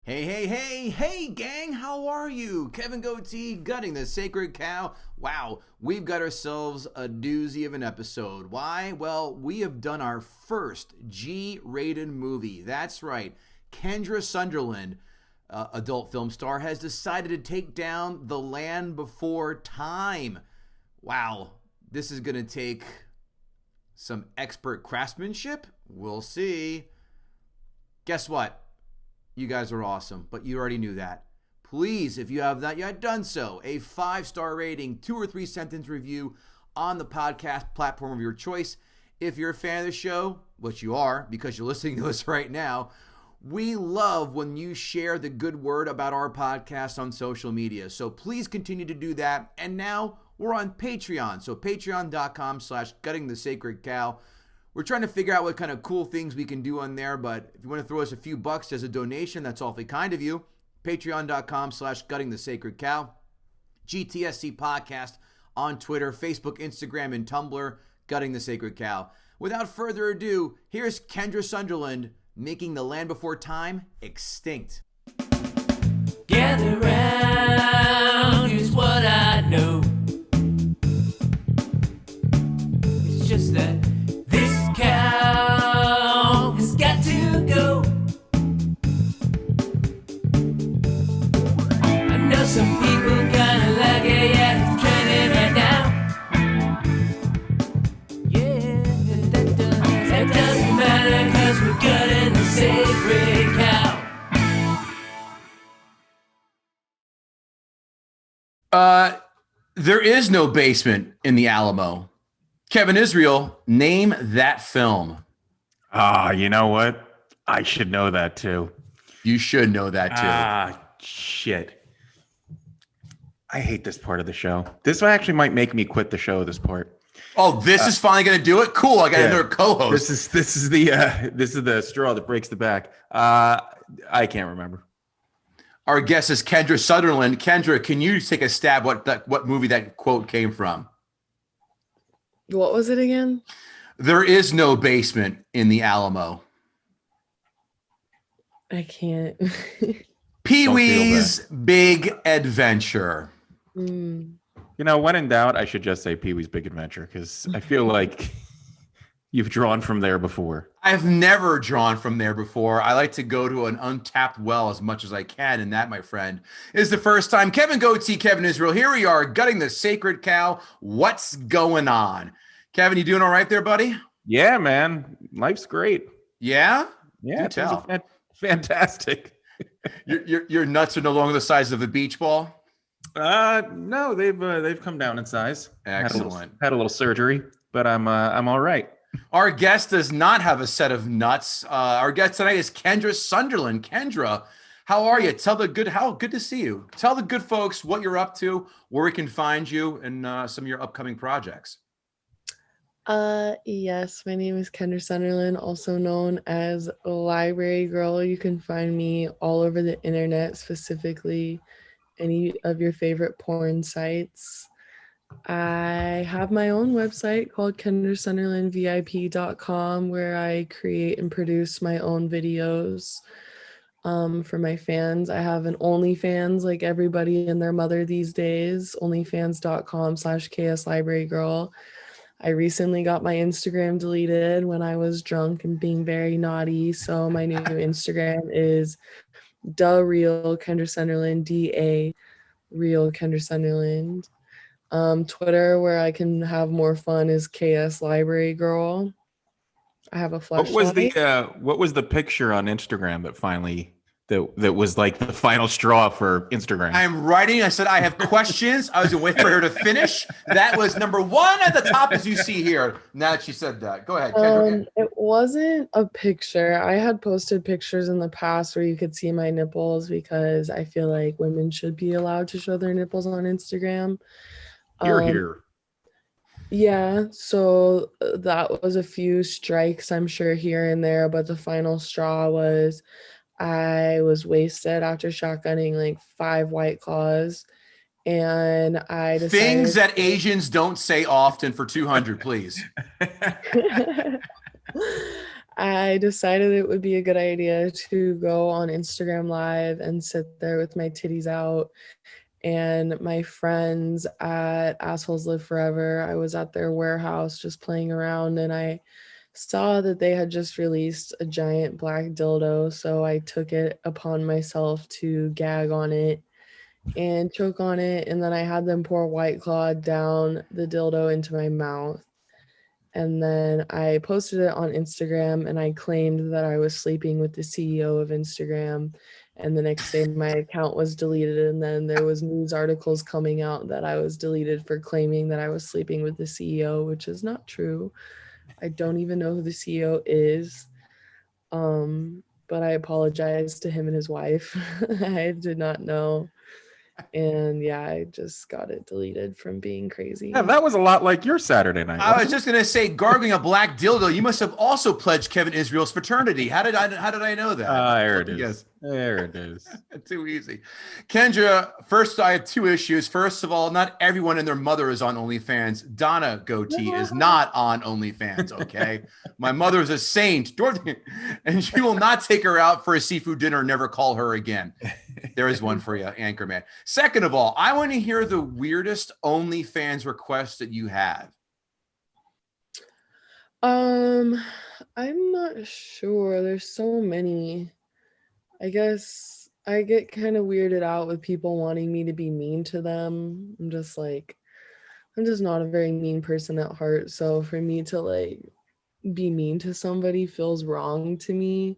Hey, gang, how are you? Kevin Goatee, gutting the sacred cow. Wow, we've got ourselves a doozy of an episode. Why? Well, we have done our first G-rated movie. That's right. Kendra Sunderland, adult film star, has decided to take down The Land Before Time. Wow, this is going to take some expert craftsmanship. We'll see. Guess what? You guys are awesome, but you already knew that. Please, if you have not yet done so, a 5-star rating, 2 or 3 sentence review on the podcast platform of your choice. If you're a fan of the show, which you are because you're listening to us right now, we love when you share the good word about our podcast on social media. So please continue to do that. And now we're on Patreon. So patreon.com/guttingthesacredcow. We're trying to figure out what kind of cool things we can do on there, but if you want to throw us a few bucks as a donation, that's awfully kind of you. Patreon.com/guttingthesacredcow. GTSC podcast on Twitter, Facebook, Instagram, and Tumblr, Gutting the Sacred Cow. Without further ado, here's Kendra Sunderland making The Land Before Time extinct. Gather round, here's what I know. It's just that this cow has got to go. I know some people kinda like it, yeah, it's trending right now. Yeah, that doesn't matter, cause we're gutting the sacred cow. There is no basement in the Alamo. Kevin Israel, name that film. You know what? I should know that too. You should know that too. Shit. I hate this part of the show. This actually might make me quit the show, this part. Oh, this is finally going to do it? Cool. I got another co-host. This is the straw that breaks the back. I can't remember. Our guest is Kendra Sunderland. Kendra, can you take a stab what movie that quote came from? What was it again? There is no basement in the Alamo. I can't. Pee-wee's Big Adventure. Mm. You know, when in doubt, I should just say Pee-wee's Big Adventure because I feel like you've drawn from there before. I've never drawn from there before. I like to go to an untapped well as much as I can, and that, my friend, is the first time. Kevin Goatee, Kevin Israel, here we are, gutting the sacred cow. What's going on? Kevin, you doing all right there, buddy? Yeah, man. Life's great. Yeah? Yeah, Do tell. Fantastic. Your nuts are no longer the size of a beach ball? No, they've come down in size. Excellent. Had a little surgery, but I'm all right. Our guest does not have a set of nuts. Our guest tonight is Kendra Sunderland. Kendra, how are you? Good to see you. Tell the good folks what you're up to, where we can find you, and some of your upcoming projects. Yes, my name is Kendra Sunderland, also known as Library Girl. You can find me all over the internet, specifically any of your favorite porn sites. I have my own website called KendraSunderlandVIP.com where I create and produce my own videos for my fans. I have an OnlyFans like everybody and their mother these days, onlyfans.com/KSLibraryGirl. I recently got my Instagram deleted when I was drunk and being very naughty. So my new Instagram is DaReal Kendra Sunderland, DA Real Kendra Sunderland. Twitter, where I can have more fun, is KS Library Girl. I have a flashlight. What was the picture on Instagram that finally that was like the final straw for Instagram? I'm writing. I said I have questions. I was gonna wait for her to finish. That was number 1 at the top, as you see here. Now that she said that, go ahead, Kendra. It wasn't a picture. I had posted pictures in the past where you could see my nipples because I feel like women should be allowed to show their nipples on Instagram. You're here. Yeah, so that was a few strikes, I'm sure, here and there, but the final straw was I was wasted after shotgunning like 5 White Claws, and I decided things that Asians don't say often for 200, please. I decided it would be a good idea to go on Instagram Live and sit there with my titties out. And my friends at Assholes Live Forever, I was at their warehouse just playing around, and I saw that they had just released a giant black dildo. So I took it upon myself to gag on it and choke on it. And then I had them pour White Claw down the dildo into my mouth. And then I posted it on Instagram, and I claimed that I was sleeping with the CEO of Instagram. And the next day my account was deleted, and then there was news articles coming out that I was deleted for claiming that I was sleeping with the CEO, which is not true. I don't even know who the CEO is. But I apologize to him and his wife. I did not know. And yeah, I just got it deleted from being crazy. Yeah, that was a lot like your Saturday night. I was just gonna say, gargling a black dildo. You must have also pledged Kevin Israel's fraternity. How did I know that? There it is. Yes. There it is. Too easy. Kendra, first I have two issues. First of all, not everyone and their mother is on OnlyFans. Donna Goatee is not on OnlyFans, okay? My mother is a saint, Dorothy, and she will not take her out for a seafood dinner and never call her again. There is one for you, Anchorman. Second of all, I want to hear the weirdest OnlyFans request that you have. I'm not sure. There's so many. I guess I get kind of weirded out with people wanting me to be mean to them. I'm just not a very mean person at heart. So for me to like be mean to somebody feels wrong to me.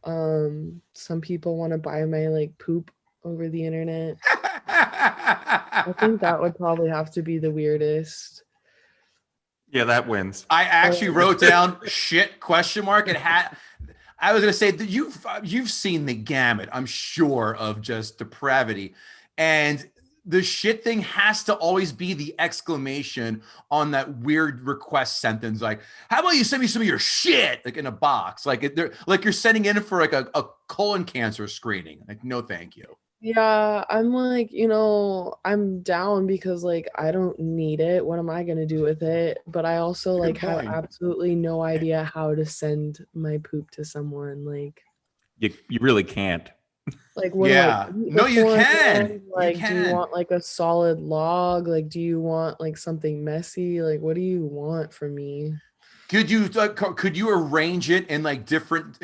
Some people want to buy my like poop over the internet. I think that would probably have to be the weirdest. Yeah, that wins. I actually wrote down shit ? It had. I was gonna say that you've seen the gamut, I'm sure, of just depravity, and the shit thing has to always be the exclamation on that weird request sentence, like, "How about you send me some of your shit?" Like in a box, like like you're sending in for like a colon cancer screening. Like, no, thank you. Yeah, I'm like, I'm down because like I don't need it. What am I gonna do with it? But I also like have absolutely no idea how to send my poop to someone. Like You really can't. Like what Yeah. No, you can. Like, You do you can. want like a solid log? Like, do you want like something messy? Like, what do you want from me? Could you arrange it in like different,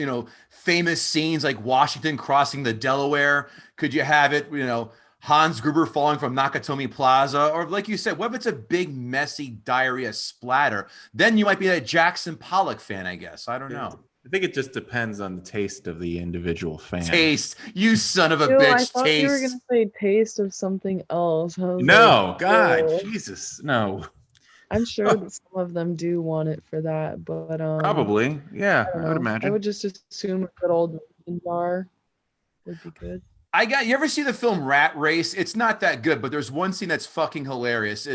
famous scenes like Washington crossing the Delaware? Could you have it, Hans Gruber falling from Nakatomi Plaza? Or like you said, what if it's a big, messy diarrhea splatter? Then you might be a Jackson Pollock fan, I guess. I don't know. I think it just depends on the taste of the individual fan. Taste. You son of a Ew, bitch. I thought Taste. you were gonna say taste of something else. I was No, like, God, "Oh." Jesus, no. I'm sure that some of them do want it for that, but Probably, yeah, I don't I would know. imagine. I would just assume a good old mason jar would be good. You ever see the film Rat Race? It's not that good, but there's one scene that's fucking hilarious.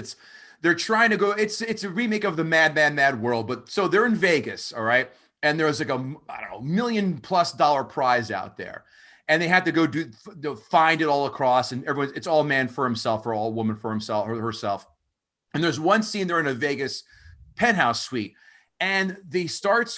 They're trying to go, it's a remake of the Mad World, but so they're in Vegas, all right? And there's like $1 million+ prize out there. And they had to go find it all across, and it's all man for himself or all woman for himself or herself. And there's one scene they're in a Vegas penthouse suite, and they start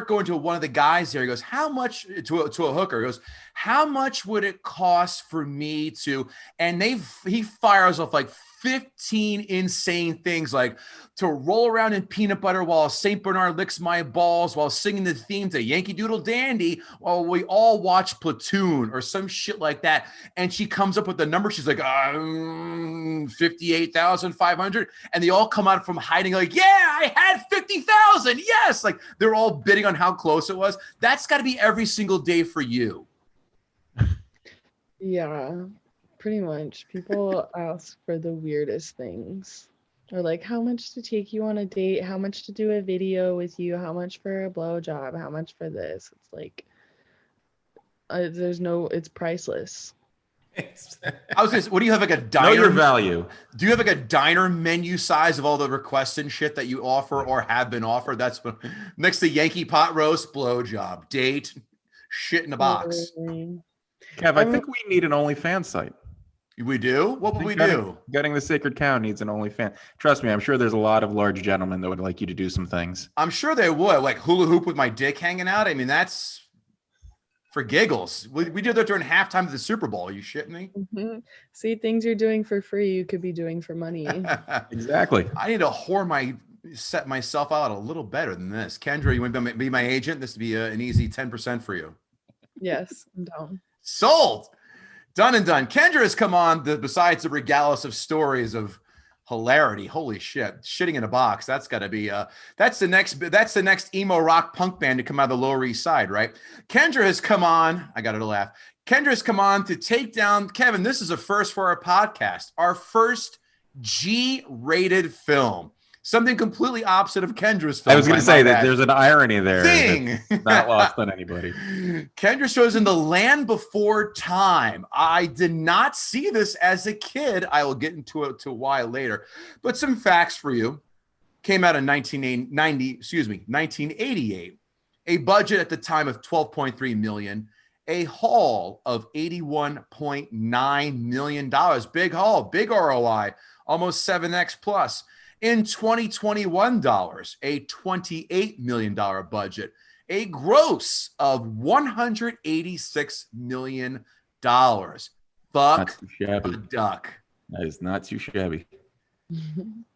going to one of the guys there. He goes, "How much to a hooker?" He goes, "How much would it cost for me to?" And he fires off like 15 insane things, like to roll around in peanut butter while Saint Bernard licks my balls while singing the theme to Yankee Doodle Dandy while we all watch Platoon or some shit like that. And she comes up with the number. She's like, 58,500. And they all come out from hiding like, yeah, I had 50,000. Yes. Like they're all bidding on how close it was. That's got to be every single day for you. Yeah, pretty much. People ask for the weirdest things. Or like how much to take you on a date, how much to do a video with you, how much for a blowjob, how much for this. It's like it's priceless. I was gonna say, what do you have, like a diner? Know your value. Do you have like a diner menu size of all the requests and shit that you offer or have been offered? That's what next to Yankee pot roast, blowjob, date, shit in a box. Kev, I think we need an OnlyFans site. We do? What would we do? Gutting the Sacred Cow needs an OnlyFans. Trust me, I'm sure there's a lot of large gentlemen that would like you to do some things. I'm sure they would. Like hula hoop with my dick hanging out. I mean, that's for giggles. We did that during halftime of the Super Bowl. Are you shitting me? Mhm. See, things you're doing for free, you could be doing for money. Exactly. I need to set myself out a little better than this. Kendra, you want to be my agent? This would be an easy 10% for you. Yes, I'm down. Sold. Done and done. Kendra has come on besides to regale us of stories of hilarity. Holy shit. Shitting in a box. That's got to be that's the next emo rock punk band to come out of the Lower East Side, right? Kendra has come on. I got her to laugh. Kendra has come on to take down Kevin. This is a first for our podcast. Our first G-rated film. Something completely opposite of Kendra's film. I was going to say that there's an irony there. Thing. Not lost on anybody. Kendra shows in The Land Before Time. I did not see this as a kid. I will get into it to why later. But some facts for you. Came out in 1988. A budget at the time of $12.3 million. A haul of $81.9 million. Big haul, big ROI, almost 7x plus. In 2021 dollars, a $28 million budget, a gross of $186 million. Fuck a duck. That is not too shabby.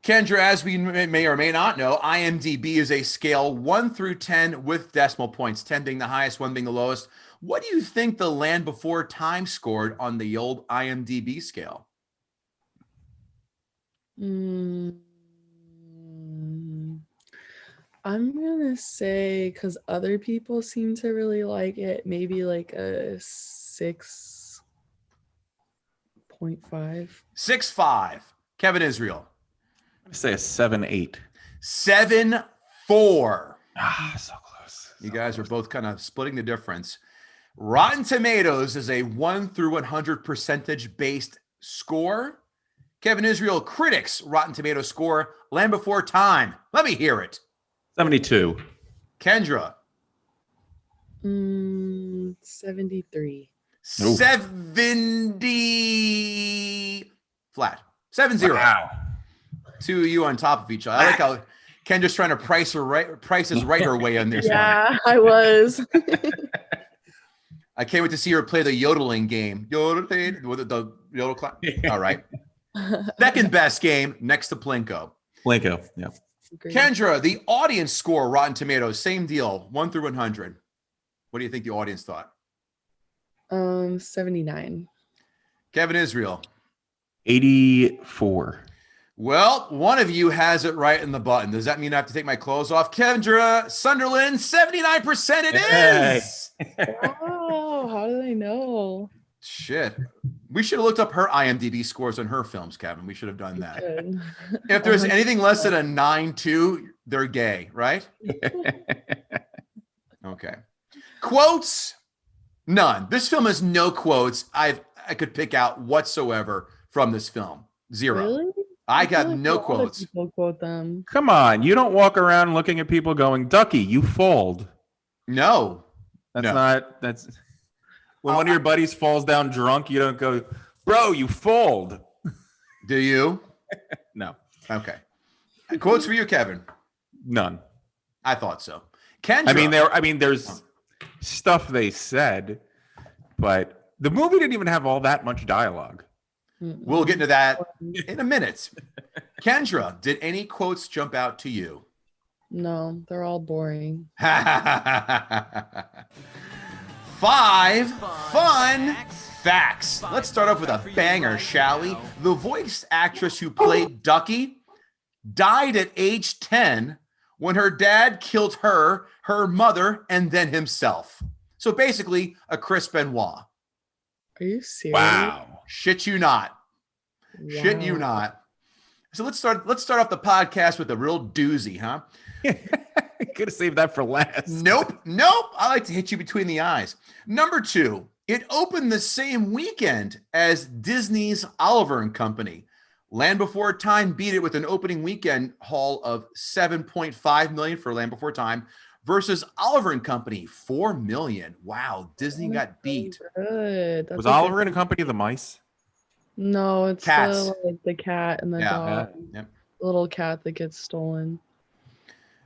Kendra, as we may or may not know, IMDb is a scale 1 through 10 with decimal points, 10 being the highest, 1 being the lowest. What do you think The Land Before Time scored on the old IMDb scale? I'm gonna say, because other people seem to really like it, maybe like a 6.5. 6.5. Kevin Israel. I'm going to say a 7.8. 7.4. So close. You guys are both kind of splitting the difference. Rotten Tomatoes is a 1 through 100 percentage based score. Kevin Israel, critics Rotten Tomatoes score, Land Before Time. Let me hear it. 72. Kendra. 73. Ooh. 70 flat. 7-0. Wow. Two of you on top of each other. I like how Kendra's trying to price is right her way on this one. Yeah, I was. I can't wait to see her play the yodeling game. Yodeling with the yodel clap. All right. Second best game next to Plinko. Plinko, yeah. Kendra, the audience score, Rotten Tomatoes, same deal, 1 through 100. What do you think the audience thought? 79. Kevin Israel. 84. Well, one of you has it right in the button. Does that mean I have to take my clothes off? Kendra Sunderland, 79% it is. Oh, how did I know? Shit. We should have looked up her IMDb scores on her films, Kevin. We should have done that. Good. If there's anything less than a 9.2, they're gay, right? Okay. Quotes? None. This film has no quotes I could pick out whatsoever from this film. Zero. Really? I feel got like no a lot of quotes. people quote them. Come on. You don't walk around looking at people going, Ducky, you fold. No. That's when one of your buddies falls down drunk, you don't go, bro, you fold. Do you? No. Okay. Quotes for you, Kevin. None. I thought so. Kendra. There's stuff they said, but the movie didn't even have all that much dialogue. We'll get into that in a minute. Kendra, did any quotes jump out to you? No, they're all boring. 5 fun facts. Let's start off with a banger, shall we? The voice actress who played Ducky died at age 10 when her dad killed her mother, and then himself. So basically, a Chris Benoit. Are you serious? Wow. Shit you not. Wow. Shit you not. So let's start off the podcast with a real doozy, huh? Could have saved that for last. Nope. I like to hit you between the eyes. Number 2, it opened the same weekend as Disney's Oliver and Company. Land Before Time beat it with an opening weekend haul of $7.5 million for Land Before Time versus Oliver and Company, $4 million. Wow, Disney got beat. Good. Was Oliver and Company the mice? No, it's Cats. the cat and the Yeah. dog. Yep. The little cat that gets stolen.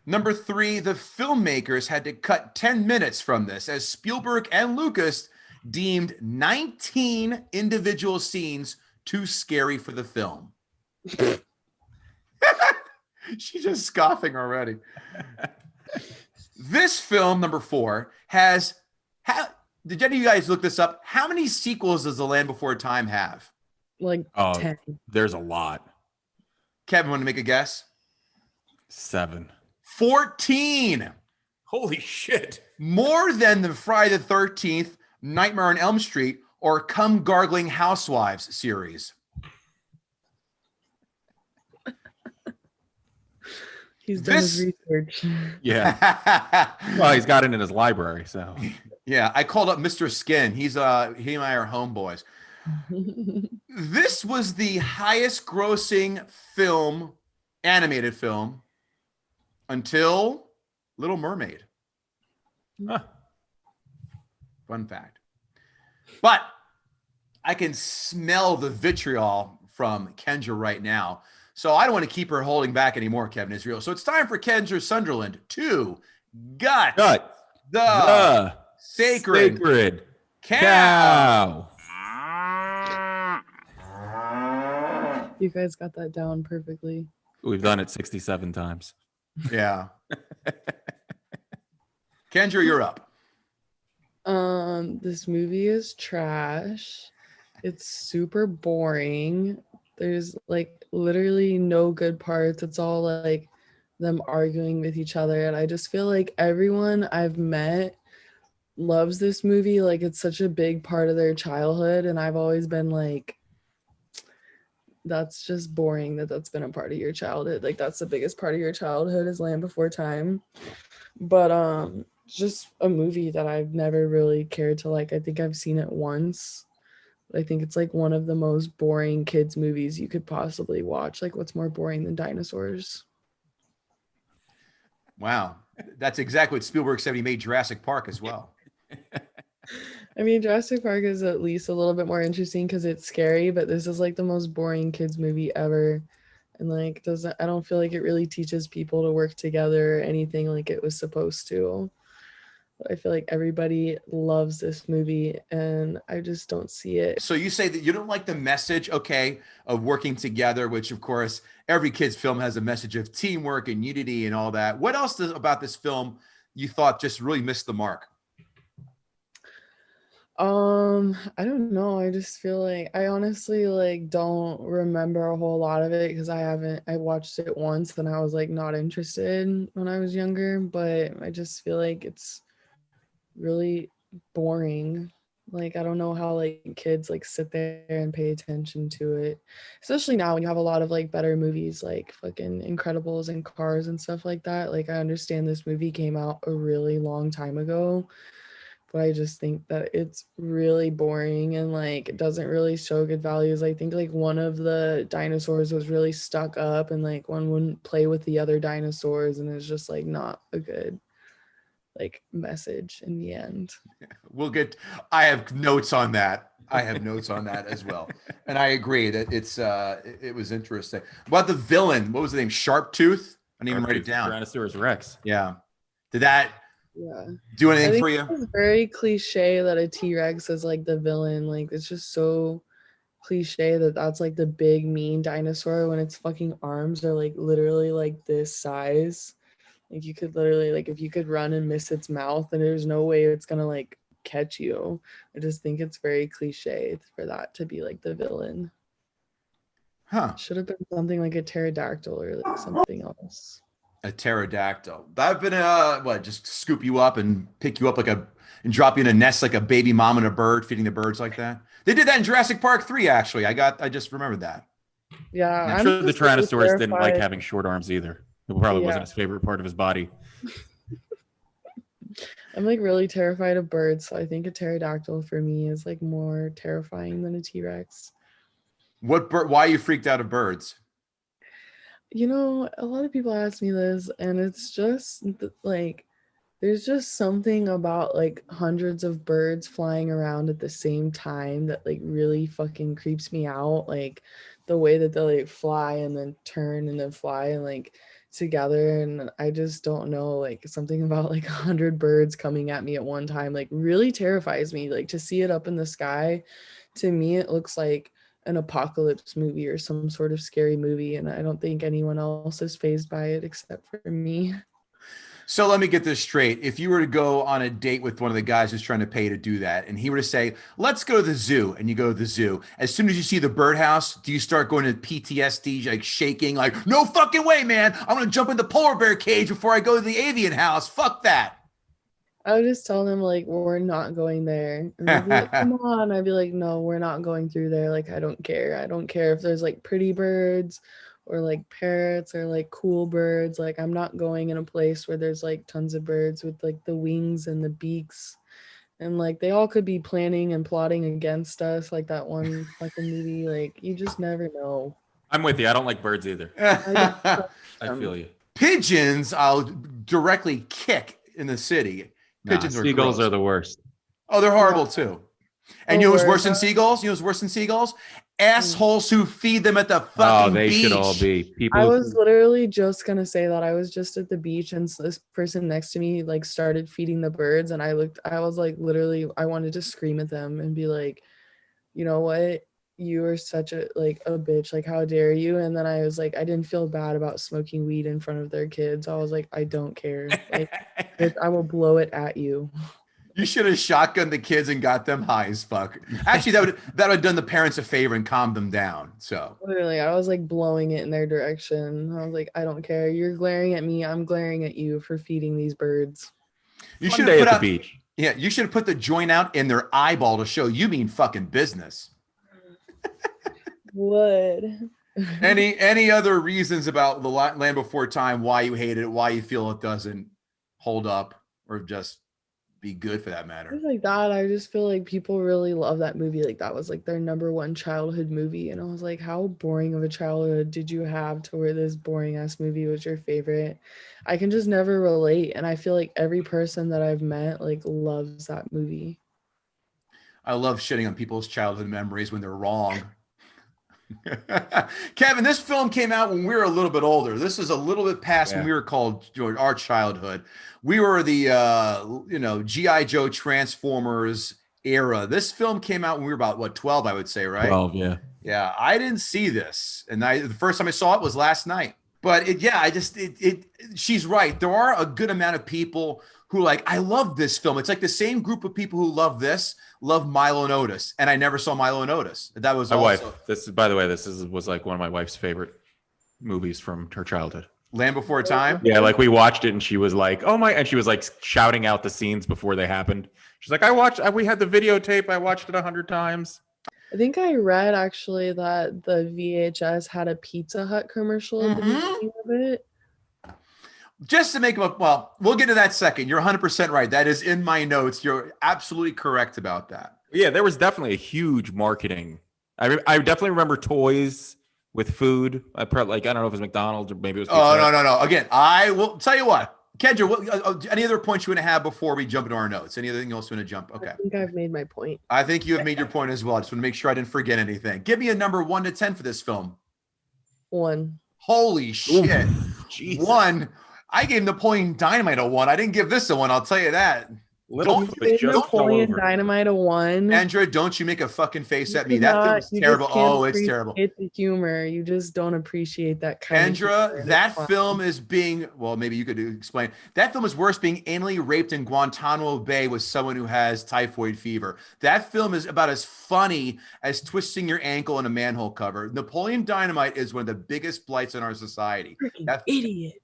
Number 3, the filmmakers had to cut 10 minutes from this as Spielberg and Lucas deemed 19 individual scenes too scary for the film. She's just scoffing already. This film, number 4, has did any of you guys look this up? How many sequels does The Land Before Time have? Like Oh, 10. there's a lot. Kevin, want to make a guess? 7. 14. Holy shit. More than the Friday the 13th, Nightmare on Elm Street, or Come Gargling Housewives series. He's done his research. Yeah. Well, he's got it in his library, so. Yeah, I called up Mr. Skin. He and I are homeboys. This was the highest grossing film, animated film, until Little Mermaid. Huh. Fun fact. But I can smell the vitriol from Kendra right now. So I don't want to keep her holding back anymore, Kevin Israel. So it's time for Kendra Sunderland to gut the sacred cow. You guys got that down perfectly. We've done it 67 times. Yeah. Kendra, you're up. This movie is trash. It's super boring. There's like literally no good parts. It's all like them arguing with each other. And I just feel like everyone I've met loves this movie. Like it's such a big part of their childhood. And I've always been like, that's just boring that's been a part of your childhood. Like that's the biggest part of your childhood is Land Before Time. But just a movie that I've never really cared to like. I think I've seen it once. I think it's like one of the most boring kids movies you could possibly watch. Like what's more boring than dinosaurs? Wow. That's exactly what Spielberg said when he made Jurassic Park as well. I mean, Jurassic Park is at least a little bit more interesting because it's scary, but this is like the most boring kids movie ever. And like I don't feel like it really teaches people to work together or anything like it was supposed to. But I feel like everybody loves this movie and I just don't see it. So you say that you don't like the message, okay, of working together, which of course every kid's film has a message of teamwork and unity and all that. What else about this film you thought just really missed the mark? I don't know. I just feel like I honestly like don't remember a whole lot of it because I watched it once and I was like not interested when I was younger, but I just feel like it's really boring. Like I don't know how like kids like sit there and pay attention to it, especially now when you have a lot of like better movies like fucking Incredibles and Cars and stuff like that. Like I understand this movie came out a really long time ago, but I just think that it's really boring and like it doesn't really show good values. I think like one of the dinosaurs was really stuck up and like one wouldn't play with the other dinosaurs and it's just like not a good like message in the end. I have notes on that. As well. And I agree that it was interesting. About the villain, what was the name? Sharptooth? I didn't even write it down. Tyrannosaurus Rex. Yeah. Did that Yeah. do I anything think for you? it's very cliche that a T-Rex is like the villain. Like it's just so cliche that that's like the big mean dinosaur when its fucking arms are like literally like this size. Like you could literally like if you could run and miss its mouth, then there's no way it's gonna like catch you. I just think it's very cliche for that to be like the villain. Huh. Should have been something like a pterodactyl or like something else. A pterodactyl. I've been just scoop you up and pick you up and drop you in a nest like a baby mom and a bird, feeding the birds like that. They did that in Jurassic Park 3, actually. I just remembered that. Yeah. I'm sure the Tyrannosaurus didn't like having short arms either. It probably wasn't his favorite part of his body. I'm like really terrified of birds, so I think a pterodactyl for me is like more terrifying than a T-Rex. What bird? Why are you freaked out of birds? You know, a lot of people ask me this, and it's just like There's just something about like hundreds of birds flying around at the same time that like really fucking creeps me out. Like the way that they like fly and then turn and then fly and like together. And I just don't know, like something about like 100 birds coming at me at one time like really terrifies me. Like to see it up in the sky, to me, it looks like an apocalypse movie or some sort of scary movie. And I don't think anyone else is fazed by it except for me. So let me get this straight. If you were to go on a date with one of the guys who's trying to pay to do that, and he were to say, let's go to the zoo, and you go to the zoo, as soon as you see the birdhouse, do you start going to PTSD, like shaking, like, no fucking way, man. I'm going to jump in the polar bear cage before I go to the avian house. Fuck that. I would just tell them like we're not going there. And they'd be like, come on. I'd be like, no, we're not going through there. Like I don't care. I don't care if there's like pretty birds or like parrots or like cool birds. Like I'm not going in a place where there's like tons of birds with like the wings and the beaks. And like they all could be planning and plotting against us, like that one fucking movie. Like you just never know. I'm with you. I don't like birds either. I I feel you. Pigeons, I'll directly kick in the city. Pigeons are seagulls gross. are the worst. Oh, they're horrible too. And Oh, you know what's word. worse than seagulls? You know what's worse than seagulls? Assholes who feed them at the fucking Oh, they beach. should all be people. I who- was literally just gonna say that I was just at the beach and this person next to me like started feeding the birds and I was like literally I wanted to scream at them and be like, you know what? You are such a like a bitch, like how dare you? And then I was like, I didn't feel bad about smoking weed in front of their kids. I was like, I don't care. Like I will blow it at you. You should have shotgunned the kids and got them high as fuck. Actually, that would have done the parents a favor and calmed them down. So Literally, I was like blowing it in their direction. I was like, I don't care. You're glaring at me. I'm glaring at you for feeding these birds. you Fun should day have put at out, the beach. yeah, you should have put the joint out in their eyeball to show you mean fucking business. Would. Any other reasons about the Land Before Time, why you hate it, why you feel it doesn't hold up, or just be good for that matter? Things like that. I just feel like people really love that movie. Like that was like their number one childhood movie. And I was like, how boring of a childhood did you have to where this boring ass movie was your favorite? I can just never relate. And I feel like every person that I've met like loves that movie. I love shitting on people's childhood memories when they're wrong. Kevin, this film came out when we were a little bit older. This is a little bit past when we were called our childhood. We were the G.I. Joe Transformers era. This film came out when we were about 12, I would say, right? 12, yeah. Yeah, I didn't see this, and the first time I saw it was last night. But she's right. There are a good amount of people who like, I love this film. It's like the same group of people who love Milo and Otis, and I never saw Milo and Otis. That was My also wife. This is, by the way, was like one of my wife's favorite movies from her childhood. Land Before Time. Yeah, like we watched it and she was like, "Oh my!" And she was like shouting out the scenes before they happened. She's like, we had the videotape. I watched it 100 times." I think I read actually that the VHS had a Pizza Hut commercial at the beginning of it. Just to make them up, well, we'll get to that second. You're 100% right. That is in my notes. You're absolutely correct about that. Yeah, there was definitely a huge marketing. I definitely remember toys with food. I don't know if it was McDonald's or maybe it was. Pizza Hut. No. Again, I will tell you what. Kendra, any other points you want to have before we jump into our notes? Anything else you want to jump? Okay. I think I've made my point. I think you have made your point as well. I just want to make sure I didn't forget anything. Give me a number 1 to 10 for this film. 1. Holy shit. Jesus. 1. I gave Napoleon Dynamite a 1. I didn't give this a 1. I'll tell you that. Little Napoleon Dynamite a 1. Andrew, don't you make a fucking face at me. You That cannot- film's you terrible. just can't Oh, it's terrible. appreciate the humor. You just don't appreciate that kind of humor. Andra, that It's film is being, well, maybe you could explain. That film is worse being anally raped in Guantanamo Bay with someone who has typhoid fever. That film is about as funny as twisting your ankle in a manhole cover. Napoleon Dynamite is one of the biggest blights in our society. freaking idiot.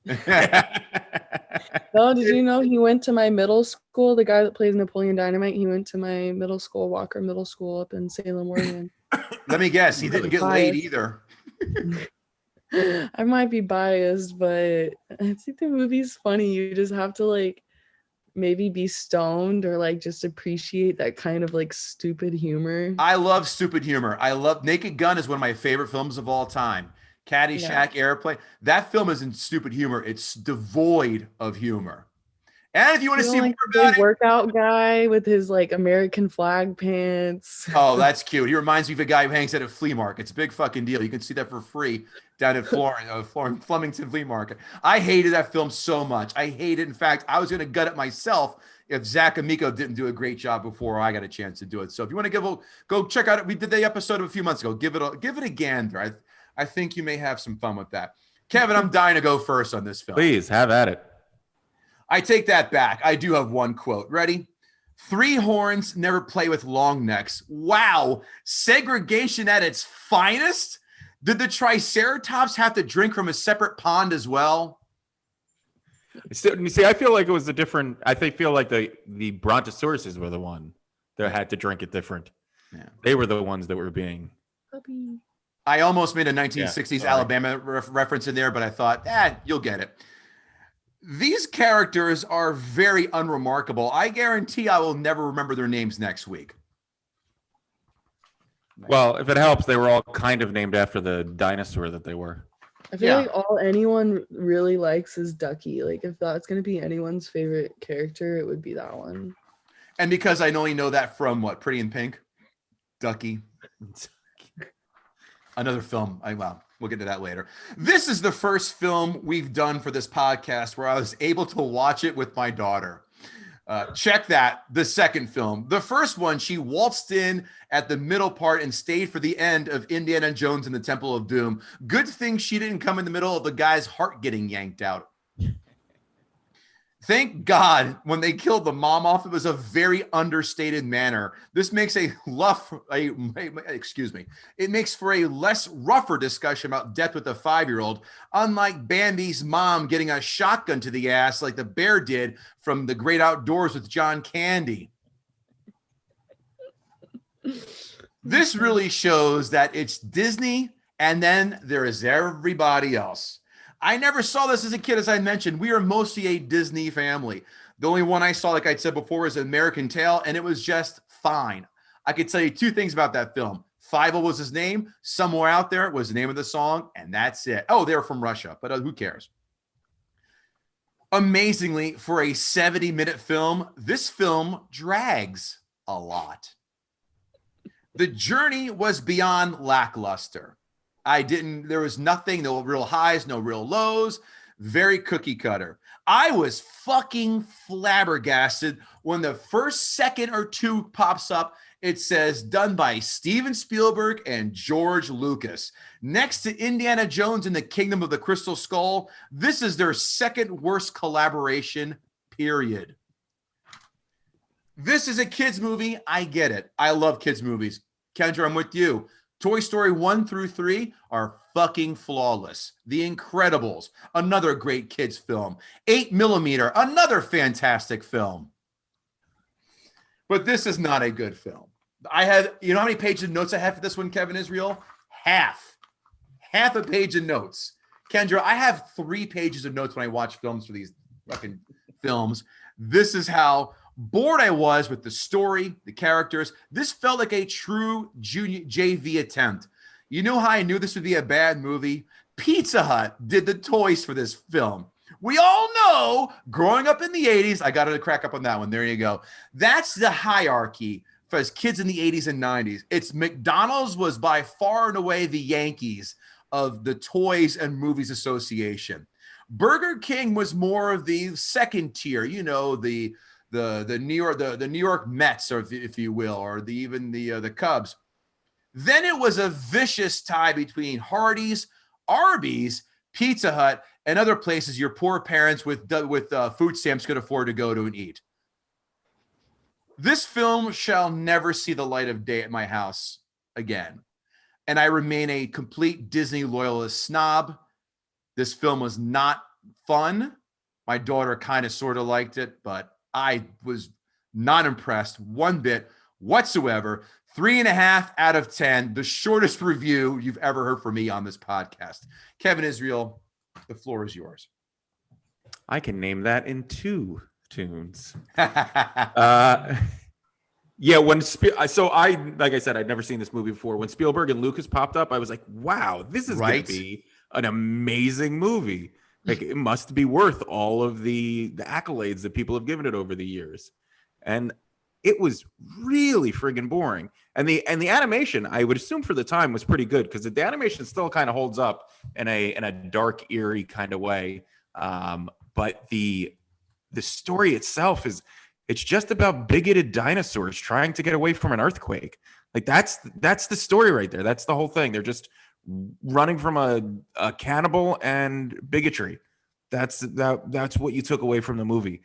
Oh, did you know he went to my middle school? The guy that plays Napoleon Dynamite, he went to my middle school, Walker Middle School up in Salem, Oregon. Let me guess, he didn't get laid Biased. either. I might be biased, but I think the movie's funny. You just have to like maybe be stoned or like just appreciate that kind of like stupid humor. I love stupid humor. I love Naked Gun is one of my favorite films of all time. Caddyshack, Airplane. That film isn't stupid humor. It's devoid of humor. And if you want to see more like about the it, workout guy with his like American flag pants. oh, that's cute. He reminds me of a guy who hangs at a flea market. It's a big fucking deal. You can see that for free down at Flemington Flea Market. I hated that film so much. I hate it. In fact, I was going to gut it myself if Zach Amico didn't do a great job before I got a chance to do it. So if you want to go check out it. We did the episode a few months ago. Give it a gander. I think you may have some fun with that. Kevin, I'm dying to go first on this film. Please have at it. I take that back. I do have one quote. Ready? 3 horns never play with long necks. Wow. Segregation at its finest? Did the Triceratops have to drink from a separate pond as well? You see, I feel like it was a different. Feel like the Brontosauruses were the one that had to drink it different. Yeah. They were the ones that were being. Puppy. I almost made a 1960s Yeah, Alabama reference in there, but I thought, you'll get it. These characters are very unremarkable. I guarantee I will never remember their names next week. Well, if it helps, they were all kind of named after the dinosaur that they were. I feel like all anyone really likes is Ducky. Like if that's gonna be anyone's favorite character, it would be that one. And because I only know that from what, Pretty in Pink, Ducky. Another film. We'll get to that later. This is the first film we've done for this podcast where I was able to watch it with my daughter. Check that. The second film. The first one, she waltzed in at the middle part and stayed for the end of Indiana Jones and the Temple of Doom. Good thing she didn't come in the middle of the guy's heart getting yanked out. Thank God when they killed the mom off, it was a very understated manner. This makes it makes for a less rougher discussion about death with a 5-year-old, unlike Bambi's mom getting a shotgun to the ass like the bear did from The Great Outdoors with John Candy. This really shows that it's Disney and then there is everybody else. I never saw this as a kid, as I mentioned. We are mostly a Disney family. The only one I saw, like I said before, was American Tail, and it was just fine. I could tell you 2 things about that film. Fievel was his name. Somewhere Out There was the name of the song, and that's it. Oh, they're from Russia, but who cares? Amazingly, for a 70-minute film, this film drags a lot. The journey was beyond lackluster. There was nothing, no real highs, no real lows, very cookie cutter. I was fucking flabbergasted when the first second or 2 pops up. It says done by Steven Spielberg and George Lucas. Next to Indiana Jones and the Kingdom of the Crystal Skull, this is their second worst collaboration, period. This is a kids movie. I get it. I love kids movies. Kendra, I'm with you. Toy Story 1 through 3 are fucking flawless. The Incredibles, another great kids film. 8mm, another fantastic film. But this is not a good film. You know how many pages of notes I have for this one, Kevin Israel? Half a page of notes. Kendra, I have 3 pages of notes when I watch films for these fucking films. This is how bored I was with the story, the characters. This felt like a true junior JV attempt. You know how I knew this would be a bad movie? Pizza Hut did the toys for this film. We all know, growing up in the 80s, I got to crack up on that one. There you go. That's the hierarchy for us kids in the 80s and 90s. It's McDonald's was by far and away the Yankees of the Toys and Movies Association. Burger King was more of the second tier, you know, the New York Mets, or if you will, or even the Cubs. Then it was a vicious tie between Hardee's, Arby's, Pizza Hut, and other places your poor parents with food stamps could afford to go to and eat. This film shall never see the light of day at my house again, and I remain a complete Disney loyalist snob. This film was not fun. My daughter kind of sort of liked it, but I was not impressed one bit whatsoever. 3.5 out of 10, the shortest review you've ever heard from me on this podcast. Kevin Israel, the floor is yours. I can name that in 2 tunes. Yeah, like I said, I'd never seen this movie before. When Spielberg and Lucas popped up, I was like, wow, this is going to be an amazing movie. Like, it must be worth all of the accolades that people have given it over the years. And it was really friggin' boring. And the animation, I would assume for the time, was pretty good, because the animation still kind of holds up in a dark, eerie kind of way. But the story itself it's just about bigoted dinosaurs trying to get away from an earthquake. Like, that's the story right there. That's the whole thing. They're just running from a cannibal and bigotry. That's what you took away from the movie.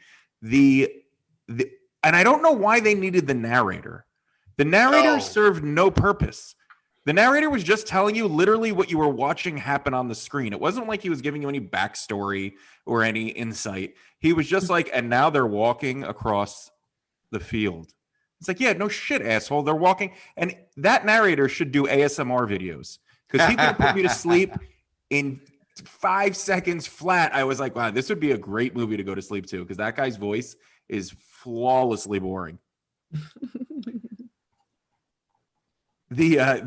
And I don't know why they needed the narrator. The narrator served no purpose. The narrator was just telling you literally what you were watching happen on the screen. It wasn't like he was giving you any backstory or any insight. He was just like, and now they're walking across the field. It's like, yeah, no shit, asshole. They're walking. And that narrator should do ASMR videos, because he could have put me to sleep in 5 seconds flat. I was like, wow, this would be a great movie to go to sleep to, because that guy's voice is flawlessly boring. There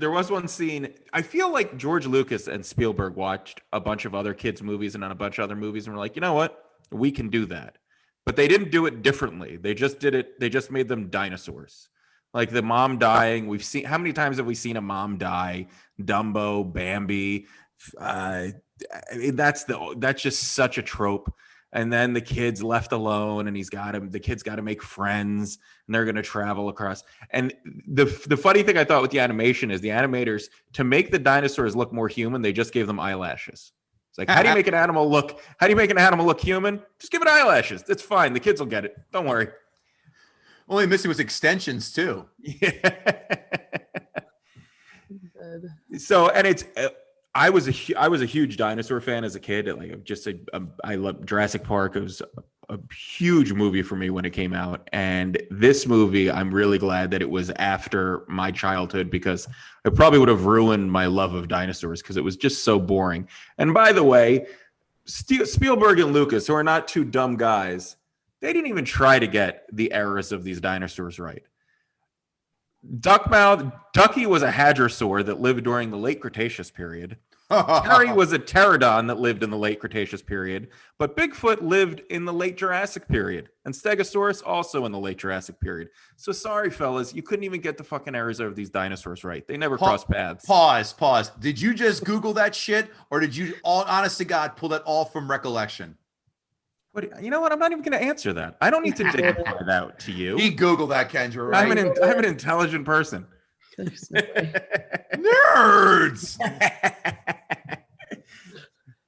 was one scene. I feel like George Lucas and Spielberg watched a bunch of other kids' movies and a bunch of other movies, and were like, you know what, we can do that. But they didn't do it differently. They just did it. They just made them dinosaurs. Like the mom dying. We've seen, how many times have we seen a mom die? Dumbo, Bambi. That's just such a trope. And then the kid's left alone, and the kid's got to make friends, and they're going to travel across. And the funny thing I thought with the animation is the animators, to make the dinosaurs look more human, they just gave them eyelashes. It's like, how do you make an animal look human? Just give it eyelashes. It's fine. The kids will get it. Don't worry. Only missing was extensions too. Yeah. So, and it's, I was a huge dinosaur fan as a kid. I love Jurassic Park. It was a huge movie for me when it came out. And this movie, I'm really glad that it was after my childhood, because it probably would have ruined my love of dinosaurs, because it was just so boring. And by the way, Spielberg and Lucas, who are not two dumb guys, they didn't even try to get the errors of these dinosaurs right. Ducky was a hadrosaur that lived during the late Cretaceous period. Terry was a pterodon that lived in the late Cretaceous period, but Bigfoot lived in the late Jurassic period, and Stegosaurus also in the late Jurassic period. So sorry, fellas, you couldn't even get the fucking errors of these dinosaurs right. They never crossed paths. Pause. Did you just Google that shit, or did you, all honest to God, pull that all from recollection? You know what? I'm not even going to answer that. I don't need to dignify that to you. He Googled that, Kendra, right? I'm an intelligent person. Nerds.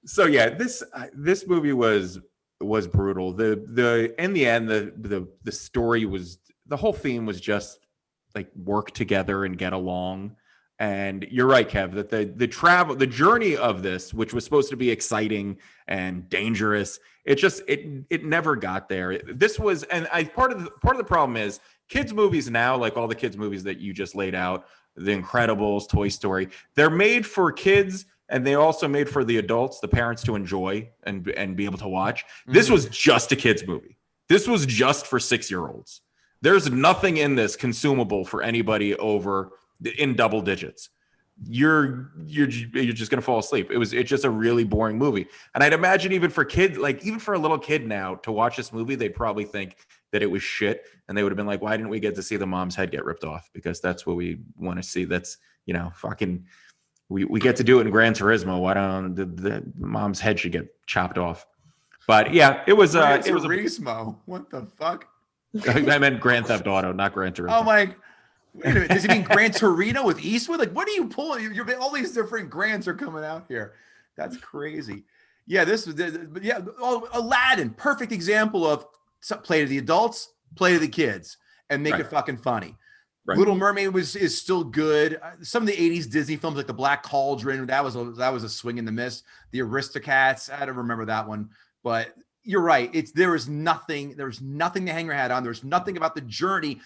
So yeah, this movie was brutal. In the end, the story was, the whole theme was just like work together and get along. And you're right, Kev, that the journey of this, which was supposed to be exciting and dangerous, it never got there. This was, and part of the problem is kids movies now, like all the kids movies that you just laid out, The Incredibles, Toy Story, they're made for kids, and they also made for the adults, the parents, to enjoy and be able to watch. This was just a kids movie. This was just for 6-year-olds. There's nothing in this consumable for anybody over in double digits. You're just gonna fall asleep. It's just a really boring movie. And I'd imagine even for kids, like even for a little kid now to watch this movie, they'd probably think that it was shit, and they would have been like, why didn't we get to see the mom's head get ripped off? Because that's what we want to see. That's, fucking, we get to do it in Gran Turismo. Why don't the mom's head should get chopped off? But yeah, it was Turismo. What the fuck? I meant Grand Theft Auto, not Gran Turismo. Oh my. Wait a minute, does it mean Gran Torino with Eastwood? Like, what are you pulling? All these different Grants are coming out here. That's crazy. Yeah, Aladdin, perfect example of play to the adults, play to the kids, and make it fucking funny. Right. Little Mermaid is still good. Some of the 80s Disney films, like The Black Cauldron, that was a swing and a miss. The Aristocats, I don't remember that one, but you're right. There was nothing to hang your hat on. There's nothing about the journey.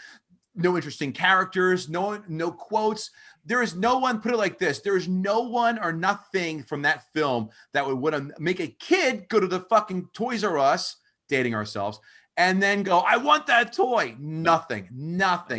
No interesting characters, no quotes. There is no one, put it like this, there is no one or nothing from that film that would want to make a kid go to the fucking Toys R Us, dating ourselves, and then go, I want that toy. Nothing.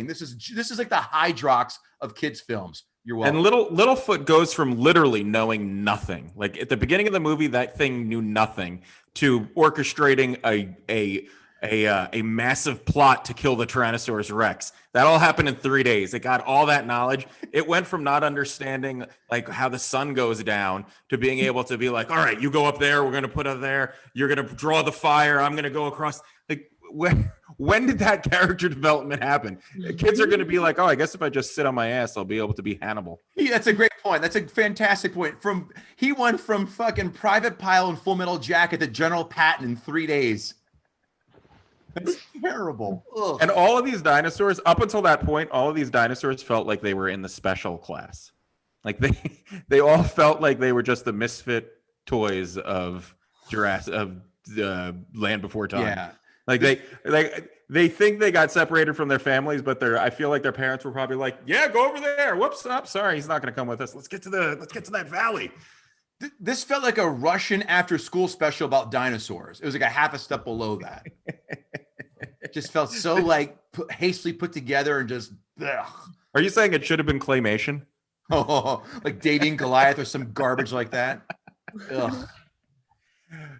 This is like the Hydrox of kids' films. You're And welcome. Littlefoot goes from literally knowing nothing, like at the beginning of the movie, that thing knew nothing, to orchestrating a massive plot to kill the Tyrannosaurus Rex. That all happened in 3 days. It got all that knowledge. It went from not understanding like how the sun goes down to being able to be like, all right, you go up there, we're gonna put it there, you're gonna draw the fire, I'm gonna go across. Like when did that character development happen? Kids are going to be like, oh, I guess if I just sit on my ass, I'll be able to be Hannibal. Yeah, that's a great point. That's a fantastic point. He went from fucking Private Pile and Full Metal Jacket to General Patton in 3 days. That's terrible. Ugh. And all of these dinosaurs, up until that point, all of these dinosaurs felt like they were in the special class. Like they all felt like they were just the misfit toys of Jurassic, of Land Before Time. Yeah. Like they think they got separated from their families, but I feel like their parents were probably like, yeah, go over there. Whoops, I'm sorry, he's not going to come with us. Let's get to that valley. This felt like a Russian after-school special about dinosaurs. It was like a half a step below that. It just felt so like hastily put together and just. Ugh. Are you saying it should have been claymation? Oh, like Davy and Goliath or some garbage like that. Ugh.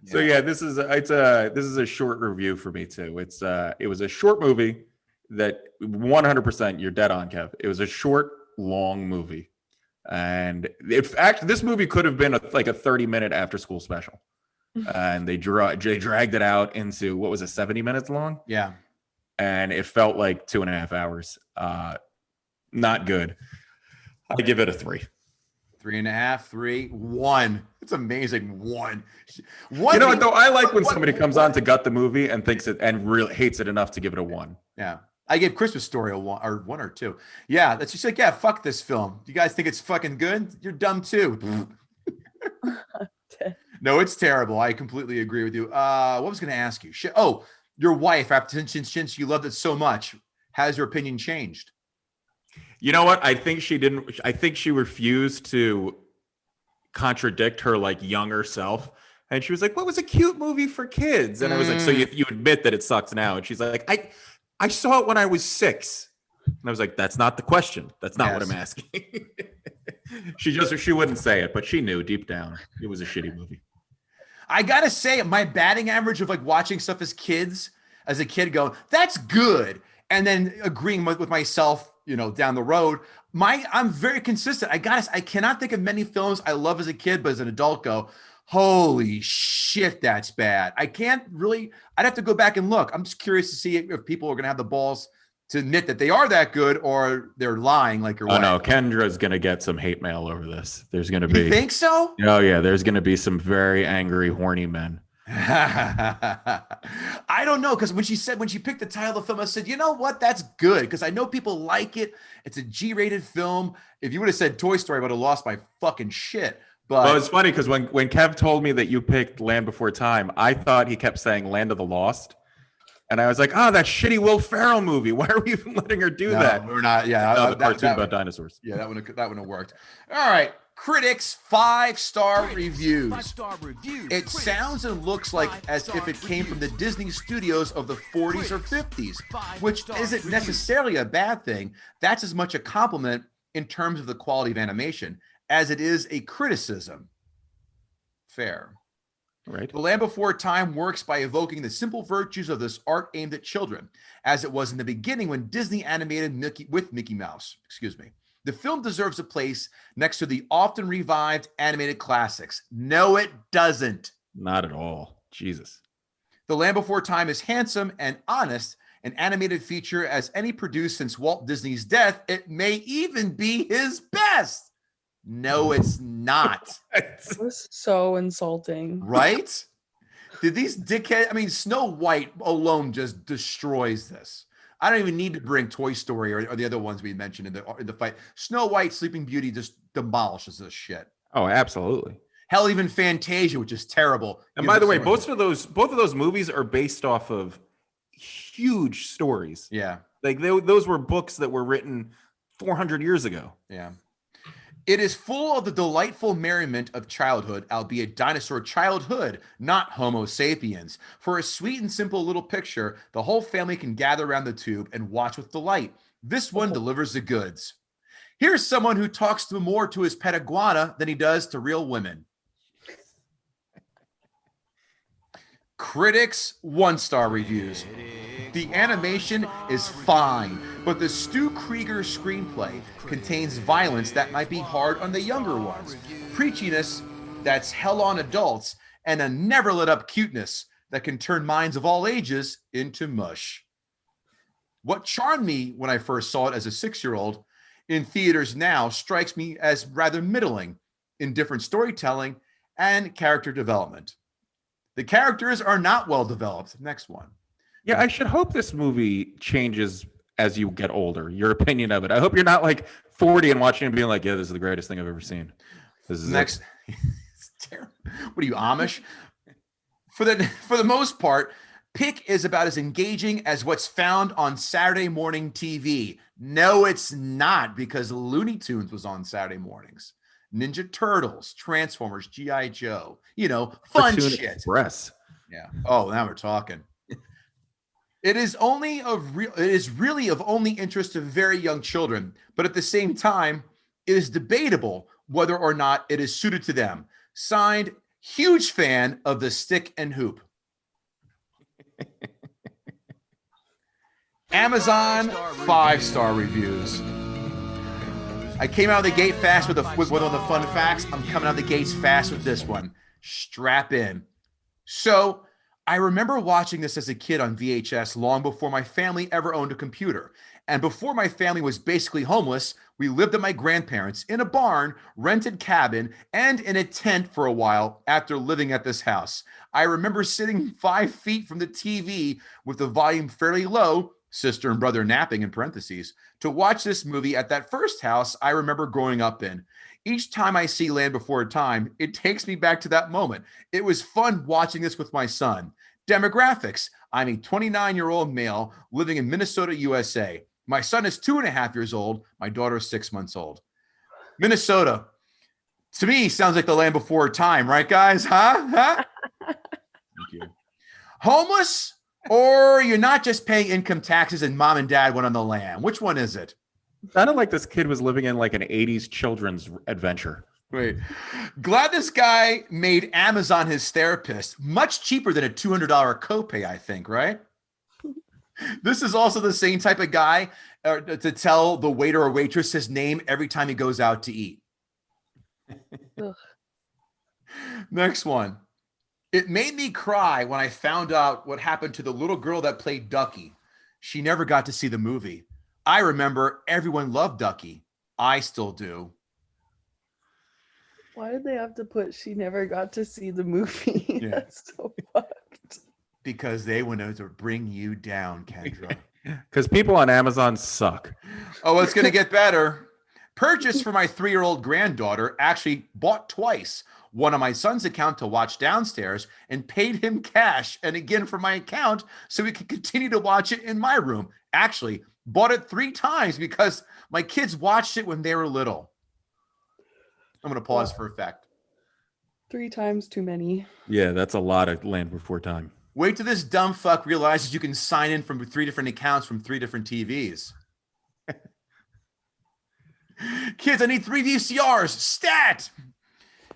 So yeah, this is a short review for me too. It was a short movie that 100% you're dead on, Kev. It was a short, long movie, and this movie could have been like a 30-minute after-school special, and they dragged it out into what was it, 70 minutes long? Yeah, and it felt like 2.5 hours. Not good. I give it a 3. 3.5, 3, 1. It's amazing. One. You know what though? I like when somebody comes on to gut the movie and thinks it and really hates it enough to give it a 1. Yeah. I gave Christmas Story a 1 or 1 or 2. Yeah. That's just like, yeah, fuck this film. Do you guys think it's fucking good? You're dumb too. No, it's terrible. I completely agree with you. What was going to ask you? Oh, your wife, since you loved it so much, has your opinion changed? You know what? I think she didn't. I think she refused to contradict her like younger self, and she was like, "What was a cute movie for kids?" And I was like, "So you admit that it sucks now?" And she's like, "I saw it when I was 6." And I was like, "That's not the question. That's not what I'm asking." She wouldn't say it, but she knew deep down it was a shitty movie. I gotta say, my batting average of like watching stuff as a kid, going, "That's good," and then agreeing with myself. Down the road, I'm very consistent. I cannot think of many films I love as a kid, but as an adult go, holy shit, that's bad. I'd have to go back and look. I'm just curious to see if people are going to have the balls to admit that they are that good or they're lying like your wife. No, Kendra's going to get some hate mail over this. There's going to be. You think so? Oh yeah, there's going to be some very angry, horny men. I don't know, because when she picked the title of the film, I said, you know what, that's good, because I know people like it. It's a G-rated film. If you would have said Toy Story, I would have lost my fucking shit. But well, it's funny because when Kev told me that you picked Land Before Time, I thought he kept saying Land of the Lost, and I was like, oh, that shitty Will Ferrell movie. Why are we even letting her do that? We're not. Yeah, no, the cartoon about dinosaurs. Yeah, that one have worked. All right. Critics 5-star reviews. 5-star reviews. It sounds and looks like as if it came from the Disney studios of the 40s or 50s, which isn't necessarily a bad thing. That's as much a compliment in terms of the quality of animation as it is a criticism. Fair. Right. The Land Before Time works by evoking the simple virtues of this art aimed at children, as it was in the beginning when Disney animated Mickey Mouse. Excuse me. The film deserves a place next to the often revived animated classics. No, it doesn't. Not at all. Jesus. The Land Before Time is handsome and honest, an animated feature as any produced since Walt Disney's death. It may even be his best. No, it's not. That was so insulting. Right? Did these dickheads, Snow White alone just destroys this. I don't even need to bring Toy Story or the other ones we mentioned in the fight. Snow White, Sleeping Beauty just demolishes this shit. Oh, absolutely. Hell, even Fantasia, which is terrible. And by the way, both of those movies are based off of huge stories. Yeah. Like those were books that were written 400 years ago. Yeah. It is full of the delightful merriment of childhood, albeit dinosaur childhood, not Homo sapiens. For a sweet and simple little picture, the whole family can gather around the tube and watch with delight. This one delivers the goods. Here's someone who talks more to his pet iguana than he does to real women. Critics 1-star reviews. The animation is fine, but the Stu Krieger screenplay contains violence that might be hard on the younger ones, preachiness that's hell on adults, and a never let up cuteness that can turn minds of all ages into mush. What charmed me when I first saw it as a 6-year-old in theaters now strikes me as rather middling in different storytelling and character development. The characters are not well developed. Next one. Yeah, I should hope this movie changes as you get older. Your opinion of it. I hope you're not like 40 and watching it and being like, yeah, this is the greatest thing I've ever seen. This is Next. It's terrible. What are you, Amish? For the most part, Pick is about as engaging as what's found on Saturday morning TV. No, it's not, because Looney Tunes was on Saturday mornings. Ninja Turtles, Transformers, G.I. Joe. Fun Cartoon shit. Express. Yeah. Oh, now we're talking. It is really of only interest to very young children, but at the same time, it is debatable whether or not it is suited to them. Signed, huge fan of the stick and hoop. Amazon 5-star reviews. I came out of the gate fast with one of the fun facts. I'm coming out of the gates fast with this one. Strap in. So I remember watching this as a kid on VHS long before my family ever owned a computer. And before my family was basically homeless, we lived at my grandparents' in a barn, rented cabin, and in a tent for a while after living at this house. I remember sitting 5 feet from the TV with the volume fairly low, sister and brother napping in parentheses, to watch this movie at that first house I remember growing up in. Each time I see Land Before Time, it takes me back to that moment. It was fun watching this with my son. Demographics. I'm a 29-year-old male living in Minnesota, USA. My son is 2.5 years old. My daughter is 6 months old. Minnesota, to me, sounds like the Land Before Time, right, guys? Huh? Thank you. Homeless, or you're not just paying income taxes and mom and dad went on the lam? Which one is it? Sounded like this kid was living in like an 80s children's adventure. Wait. Glad this guy made Amazon his therapist. Much cheaper than a $200 copay, I think, right? This is also the same type of guy to tell the waiter or waitress his name every time he goes out to eat. Next one. It made me cry when I found out what happened to the little girl that played Ducky. She never got to see the movie. I remember everyone loved Ducky. I still do. Why did they have to put she never got to see the movie? Yeah. That's so fucked. Because they wanted to bring you down, Kendra. Because people on Amazon suck. Oh, it's going to get better. Purchased for my 3-year-old granddaughter, actually bought twice. One on my son's account to watch downstairs and paid him cash, and again for my account so we could continue to watch it in my room. Actually, bought it 3 times because my kids watched it when they were little. I'm going to pause for effect. 3 times too many. Yeah, that's a lot of Land Before Time. Wait till this dumb fuck realizes you can sign in from 3 different accounts from 3 different TVs. Kids, I need 3 VCRs. Stat!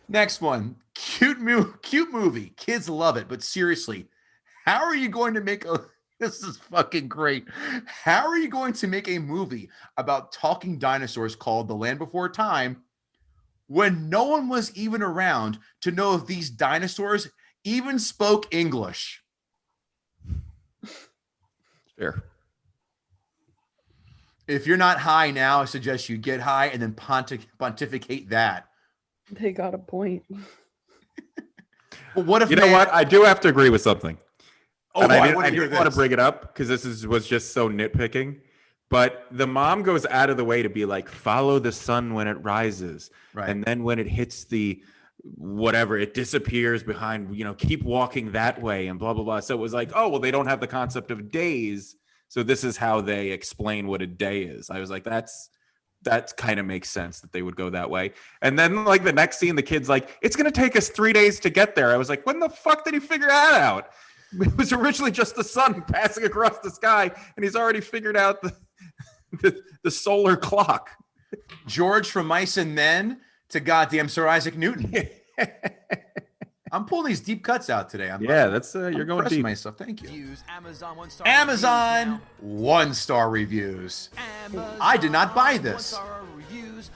Next one. Cute movie. Kids love it, but seriously, how are you going to make a... This is fucking great. How are you going to make a movie about talking dinosaurs called The Land Before Time when no one was even around to know if these dinosaurs even spoke English? Fair. If you're not high now, I suggest you get high and then pontificate that. They got a point. Well, what if You know what? I do have to agree with something. Oh, And I I want to hear didn't want to this. bring it up because was just so nitpicking. But the mom goes out of the way to be like, follow the sun when it rises. Right. And then when it hits the whatever, it disappears behind, keep walking that way and blah, blah, blah. So it was like, oh, well, they don't have the concept of days. So this is how they explain what a day is. I was like, that kind of makes sense that they would go that way. And then like the next scene, the kid's like, it's going to take us 3 days to get there. I was like, when the fuck did he figure that out? It was originally just the sun passing across the sky, and he's already figured out the solar clock. George from Mice and Men to goddamn Sir Isaac Newton. I'm pulling these deep cuts out today. That's you're going deep. Myself. Thank you. Use Amazon 1-star Amazon reviews 1-star reviews. now. I did not buy this. 1-star reviews.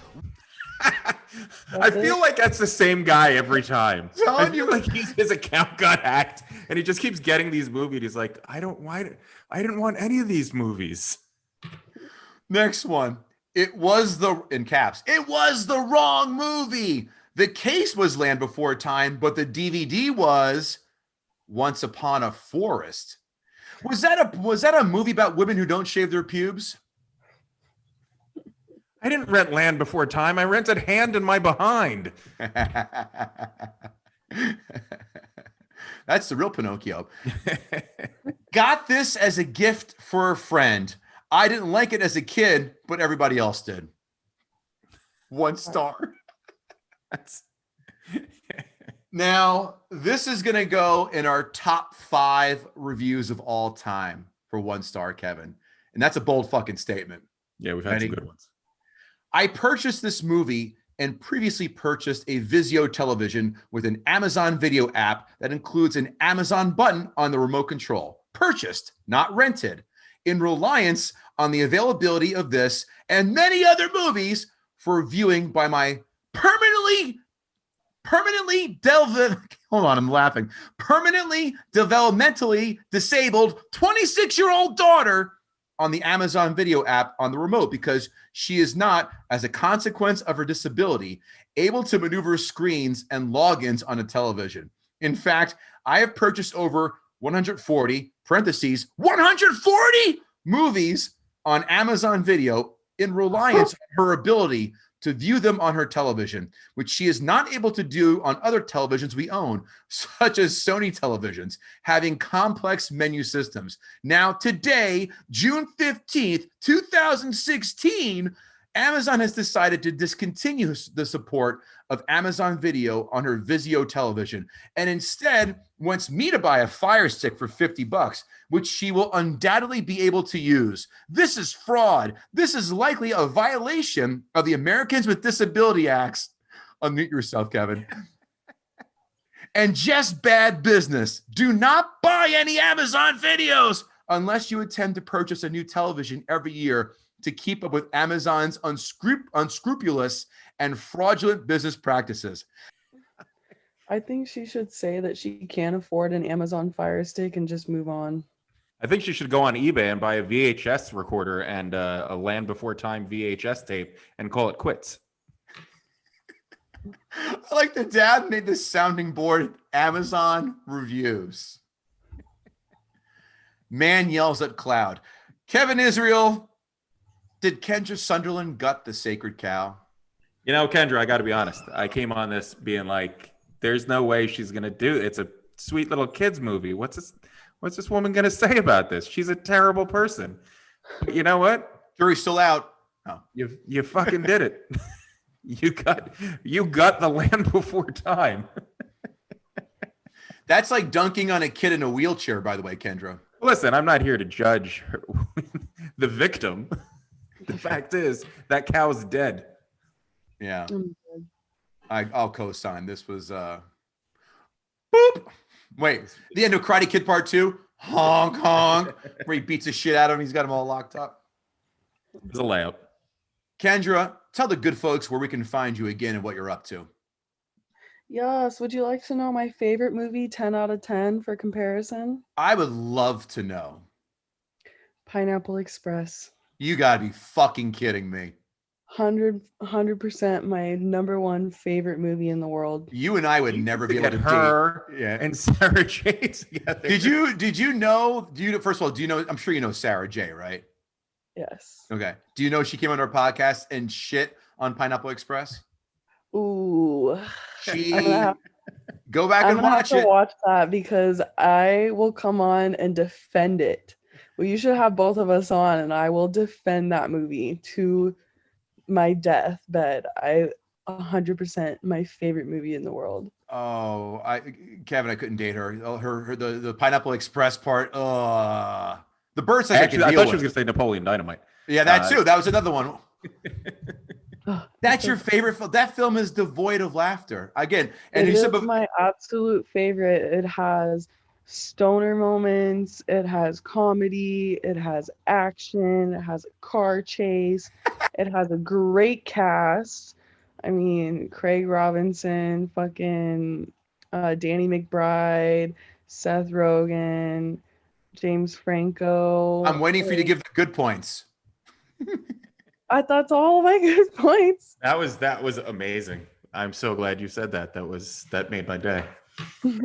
I feel like that's the same guy every time. I feel like his account got hacked, and he just keeps getting these movies. He's like, I didn't want any of these movies. Next one. It was the wrong movie. The case was Land Before Time, but the DVD was Once Upon a Forest. Was that a movie about women who don't shave their pubes? I didn't rent Land Before Time. I rented Hand in My Behind. That's the real Pinocchio. Got this as a gift for a friend. I didn't like it as a kid, but everybody else did. 1 star. Now, this is going to go in our top 5 reviews of all time for 1 star, Kevin. And that's a bold fucking statement. Yeah, we've had some good ones. I purchased this movie and previously purchased a Vizio television with an Amazon Video app that includes an Amazon button on the remote control. Purchased, not rented, in reliance on the availability of this and many other movies for viewing by my permanently developmentally disabled 26-year-old daughter on the Amazon Video app on the remote, because she is not, as a consequence of her disability, able to maneuver screens and logins on a television. In fact, I have purchased over 140 movies on Amazon Video in reliance on her ability to view them on her television, which she is not able to do on other televisions we own, such as Sony televisions, having complex menu systems. Now, today, June 15th, 2016, Amazon has decided to discontinue the support of Amazon Video on her Vizio television, and instead wants me to buy a Fire Stick for $50, which she will undoubtedly be able to use. This is fraud. This is likely a violation of the Americans with Disability Acts. Unmute yourself, Kevin. And just bad business. Do not buy any Amazon videos unless you intend to purchase a new television every year to keep up with Amazon's unscrupulous and fraudulent business practices. I think she should say that she can't afford an Amazon Fire Stick and just move on. I think she should go on eBay and buy a VHS recorder and a Land Before Time VHS tape and call it quits. I like the dad made this sounding board, Amazon reviews. Man yells at cloud. Kevin Israel, did Kendra Sunderland gut the sacred cow? You know, Kendra, I got to be honest. I came on this being like, there's no way she's going to do it. It's a sweet little kids movie. What's this woman going to say about this? She's a terrible person. But you know what? Jury's still out. Oh. You fucking did it. You got the Land Before Time. That's like dunking on a kid in a wheelchair, by the way, Kendra. Listen, I'm not here to judge the victim. The fact is, that cow's dead. Yeah. Oh, I'll co-sign. This was boop. Wait, the end of Karate Kid Part 2. Honk, honk. Where he beats the shit out of him. He's got them all locked up. It's a layup. Kendra, tell the good folks where we can find you again and what you're up to. Yes. Would you like to know my favorite movie, 10 out of 10, for comparison? I would love to know. Pineapple Express. You gotta be fucking kidding me. 100% my number one favorite movie in the world. You and I would never be able Get to her date. Yeah. and Sarah J together. Did you know, first of all, do you know, I'm sure you know Sarah J, right? Yes. Okay. Do you know she came on our podcast and shit on Pineapple Express? Ooh. She I'm go back and gonna have watch to it. watch that because I will come on and defend it. Well, you should have both of us on, and I will defend that movie to my deathbed. 100% my favorite movie in the world. Oh, Kevin, I couldn't date her. The Pineapple Express part. The birds. Actually, I thought she was going to say Napoleon Dynamite. Yeah, that too. That was another one. That's your favorite film. That film is devoid of laughter. Again, and It you said, is my absolute favorite. It has stoner moments, it has comedy, it has action, it has a car chase, it has a great cast. I mean, Craig Robinson, fucking Danny McBride, Seth Rogen, James I'm Franco. waiting for you to give the good points. I thought all of my good points. That was amazing. I'm so glad you said that. That made my day.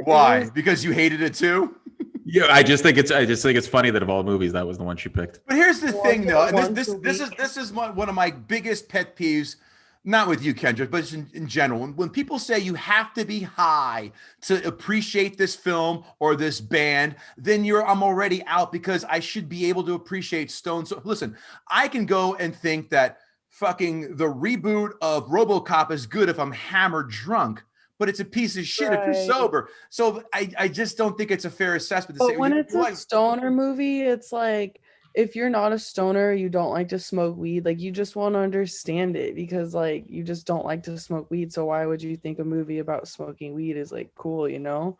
Why? Because you hated it too? Yeah, I just think it's funny that of all movies, that was the one she picked. But here's the thing, though. Once a This is one of my biggest pet peeves. Not with you, Kendra, but just in general. When people say you have to be high to appreciate this film or this band, then I'm already out because I should be able to appreciate Stone. So listen, I can go and think that fucking the reboot of RoboCop is good if I'm hammered drunk, but it's a piece of shit if you're Right. sober. So I just don't think it's a fair assessment to But say. when it's a stoner movie, it's like if you're not a stoner, you don't like to smoke weed, like you just want to understand it because like you just don't like to smoke weed. So why would you think a movie about smoking weed is like cool, you know?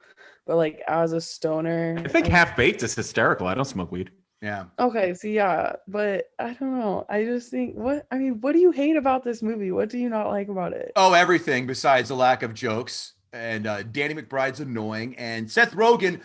But like as a stoner, I think Half Baked is hysterical. I don't smoke weed. Yeah. okay, so yeah, but I don't know. I just think what do you hate about this movie? What do you not like about it? Oh, everything besides the lack of jokes. And Danny McBride's annoying. And Seth Rogen,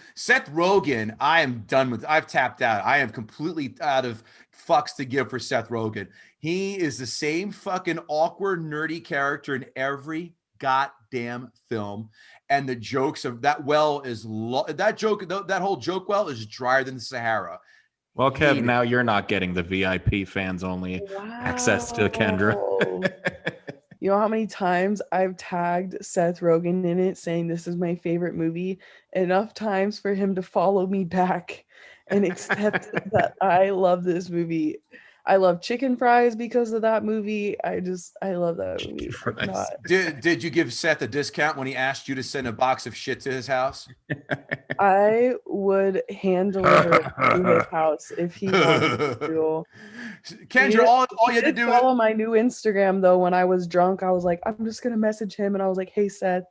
I am done with. I've tapped out. I am completely out of fucks to give for Seth Rogen. He is the same fucking awkward, nerdy character in every goddamn film. And the jokes of that well is that whole joke well is drier than the Sahara. Well, Hate Kev, it. now you're not getting the VIP fans only access to Kendra. Wow. You know how many times I've tagged Seth Rogen in it saying this is my favorite movie? Enough times for him to follow me back and accept that I love this movie. I love chicken fries because of that movie. I love that movie. Fries. Did you give Seth a discount when he asked you to send a box of shit to his house? I would hand deliver it to his house if he wanted to. Kendra, all you had to Did do follow my new Instagram though. When I was drunk, I was like, I'm just gonna message him, and I was like, hey Seth,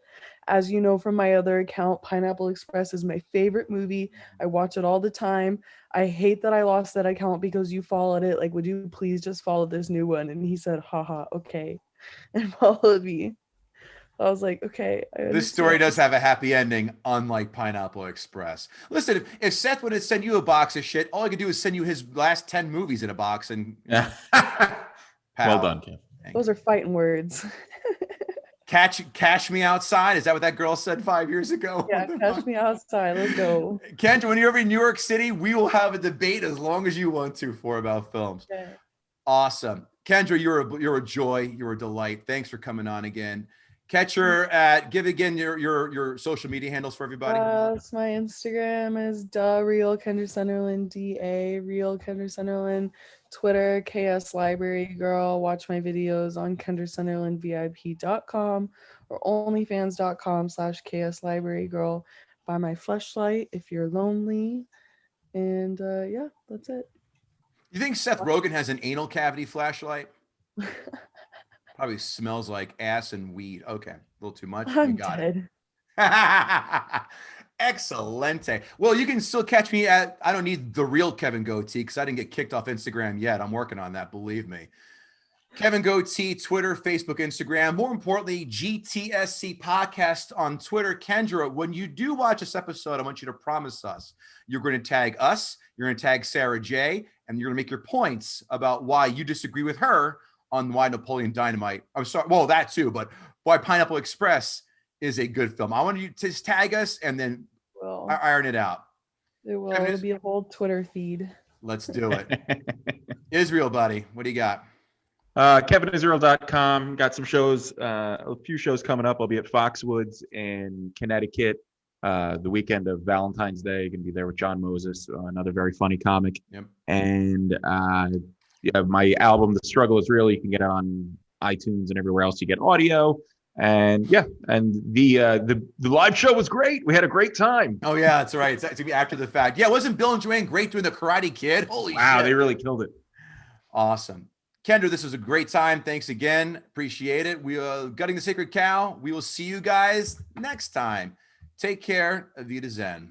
as you know from my other account, Pineapple Express is my favorite movie. I watch it all the time. I hate that I lost that account because you followed it. Like, would you please just follow this new one? And he said, haha, okay, and followed me. I was like, okay. This story does have a happy ending, unlike Pineapple Express. Listen, if Seth would have sent you a box of shit, all I could do is send you his last 10 movies in a box. And Well done, Kev. Those are fighting words. Cash me outside. Is that what that girl said 5 years ago? Yeah, catch me outside. Let's go. Kendra, when you're ever in New York City, we will have a debate as long as you want to about films. Okay. Awesome. Kendra, you're a joy. You're a delight. Thanks for coming on again. Catch her give again your social media handles for everybody. So my Instagram is real Kendra Sunderland, real Kendra Sunderland. Twitter, KS Library Girl. Watch my videos on KendraSunderlandVIP.com or onlyfans.com/KS Library Girl. Buy my fleshlight if you're lonely. And yeah, that's it. You think Seth Rogen has an anal cavity flashlight? Probably smells like ass and weed. Okay, a little too much. I'm You got dead. it. Excelente. Well, you can still catch me at, I don't need the real Kevin Goatee because I didn't get kicked off Instagram yet. I'm working on that, believe me. Kevin Goatee, Twitter, Facebook, Instagram. More importantly, GTSC podcast on Twitter. Kendra, when you do watch this episode, I want you to promise us you're going to tag us, you're going to tag Sarah J, and you're going to make your points about why you disagree with her on why Napoleon Dynamite. I'm sorry, well, that too, but why Pineapple Express is a good film. I want you to just tag us and then Well, iron it out. it will. It'll be a whole Twitter feed. Let's do it. Israel, buddy, what do you got? KevinIsrael.com. Got some shows, a few shows coming up. I'll be at Foxwoods in Connecticut the weekend of Valentine's Day. Going to be there with John Moses, another very funny comic. Yep. And yeah, my album, The Struggle Is Real, you can get it on iTunes and everywhere else you get audio. And yeah, and the live show was great. We had a great time. Oh yeah, that's right. It's to be after the fact. Yeah, wasn't Bill and Joanne great doing the Karate Kid? Holy Wow, shit. they really killed it. Awesome. Kendra, this was a great time. Thanks again. Appreciate it. We are gutting the sacred cow. We will see you guys next time. Take care. Avita Zen.